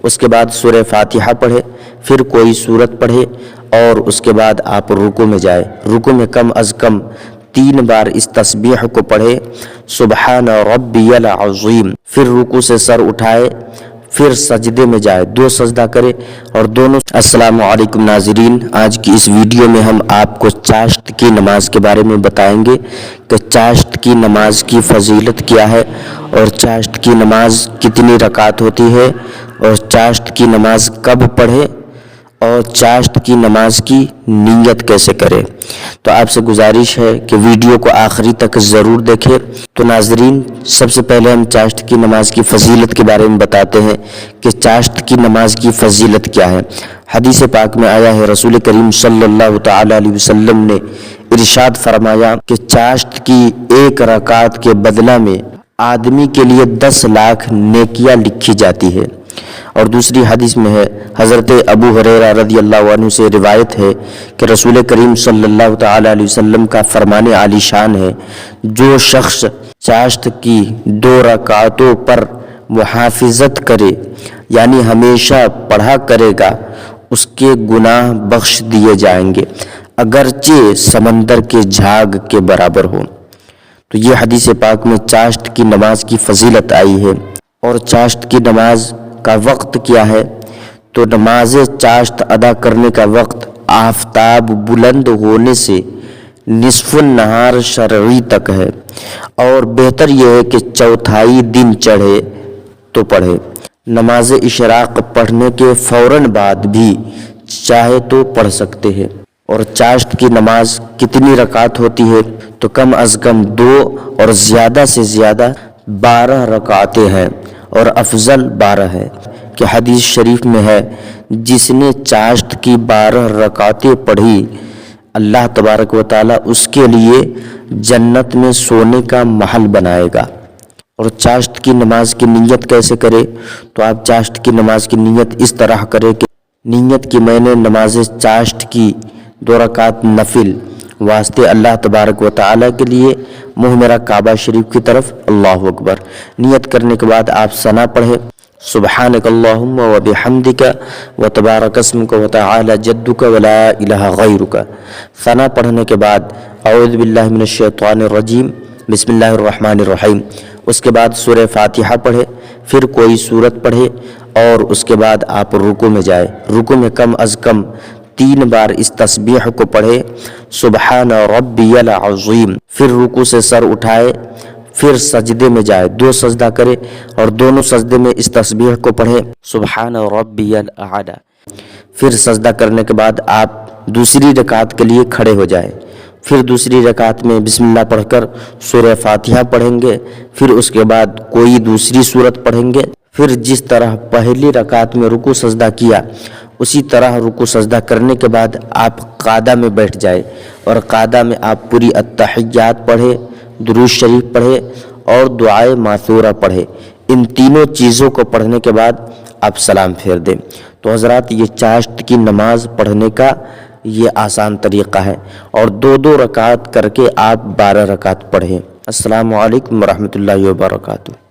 اس کے بعد سورہ فاتحہ پڑھے، پھر کوئی سورت پڑھے اور اس کے بعد آپ رکوع میں جائے۔ رکوع میں کم از کم 3 بار اس تسبیح کو پڑھے، سبحان ربی العظیم، پھر رکوع سے سر اٹھائے، پھر سجدے میں جائے، 2 سجدہ کرے اور دونوں۔ السلام علیکم ناظرین، آج کی اس ویڈیو میں ہم آپ کو چاشت کی نماز کے بارے میں بتائیں گے کہ چاشت کی نماز کی فضیلت کیا ہے اور چاشت کی نماز کتنی رکعت ہوتی ہے اور چاشت کی نماز کب پڑھے اور چاشت کی نماز کی نیت کیسے کرے۔ تو آپ سے گزارش ہے کہ ویڈیو کو آخری تک ضرور دیکھیں۔ تو ناظرین، سب سے پہلے ہم چاشت کی نماز کی فضیلت کے بارے میں بتاتے ہیں کہ چاشت کی نماز کی فضیلت کیا ہے۔ حدیث پاک میں آیا ہے، رسول کریم صلی اللہ تعالی علیہ وسلم نے ارشاد فرمایا کہ چاشت کی 1 رکعت کے بدلہ میں آدمی کے لیے 10 لاکھ نیکیاں لکھی جاتی ہے۔ اور دوسری حدیث میں ہے، حضرت ابو ہریرہ رضی اللہ عنہ سے روایت ہے کہ رسول کریم صلی اللہ تعالی علیہ وسلم کا فرمان عالی شان ہے، جو شخص چاشت کی 2 رکعتوں پر محافظت کرے، یعنی ہمیشہ پڑھا کرے گا، اس کے گناہ بخش دیے جائیں گے، اگرچہ سمندر کے جھاگ کے برابر ہو۔ تو یہ حدیث پاک میں چاشت کی نماز کی فضیلت آئی ہے۔ اور چاشت کی نماز کا وقت کیا ہے؟ تو نماز چاشت ادا کرنے کا وقت آفتاب بلند ہونے سے نصف النہار شرعی تک ہے، اور بہتر یہ ہے کہ 1/4 دن چڑھے تو پڑھے۔ نماز اشراق پڑھنے کے فوراً بعد بھی چاہے تو پڑھ سکتے ہیں۔ اور چاشت کی نماز کتنی رکعت ہوتی ہے؟ تو کم از کم 2 اور زیادہ سے زیادہ 12 رکعتیں ہیں، اور افضل 12 ہے کہ حدیث شریف میں ہے، جس نے چاشت کی 12 رکعتیں پڑھی، اللہ تبارک و تعالیٰ اس کے لیے جنت میں سونے کا محل بنائے گا۔ اور چاشت کی نماز کی نیت کیسے کرے؟ تو آپ چاشت کی نماز کی نیت اس طرح کرے کہ نیت کی میں نے نماز چاشت کی 2 رکعت نفل واسطے اللہ تبارک و تعالیٰ کے لیے، منہ میرا کعبہ شریف کی طرف، اللہ اکبر۔ نیت کرنے کے بعد آپ ثنا پڑھے، سبحانک اللہم و بحمدک و تبارک اسمک و تعالی جدک و لا الہ غیرک۔ ثنا پڑھنے کے بعد اعوذ باللہ من الشیطان الرجیم، بسم اللہ الرحمن الرحیم، اس کے بعد سورہ فاتحہ پڑھے، پھر کوئی سورت پڑھے اور اس کے بعد آپ رکوع میں جائے۔ رکوع میں کم از کم 3 بار اس تسبیح کو پڑھے، سبحان ربی العظیم، پھر رکوع سے سر اٹھائے، پھر سجدے میں جائے، 2 سجدہ کرے اور دونوں سجدے میں اس تسبیح کو پڑھے، سبحان ربی الاعلی۔ پھر سجدہ کرنے کے بعد آپ دوسری رکعت کے لیے کھڑے ہو جائیں، پھر دوسری رکعت میں بسم اللہ پڑھ کر سورہ فاتحہ پڑھیں گے، پھر اس کے بعد کوئی دوسری سورت پڑھیں گے، پھر جس طرح پہلی رکعت میں رکوع سجدہ کیا، اسی طرح رکوع سجدہ کرنے کے بعد آپ قعدہ میں بیٹھ جائے، اور قعدہ میں آپ پوری التحیات پڑھے، درود شریف پڑھے اور دعائے ماثورہ پڑھے۔ ان تینوں چیزوں کو پڑھنے کے بعد آپ سلام پھیر دیں۔ تو حضرات، یہ چاشت کی نماز پڑھنے کا یہ آسان طریقہ ہے، اور 2 رکعت کر کے آپ 12 رکعت پڑھیں۔ السلام علیکم ورحمۃ اللہ وبرکاتہ۔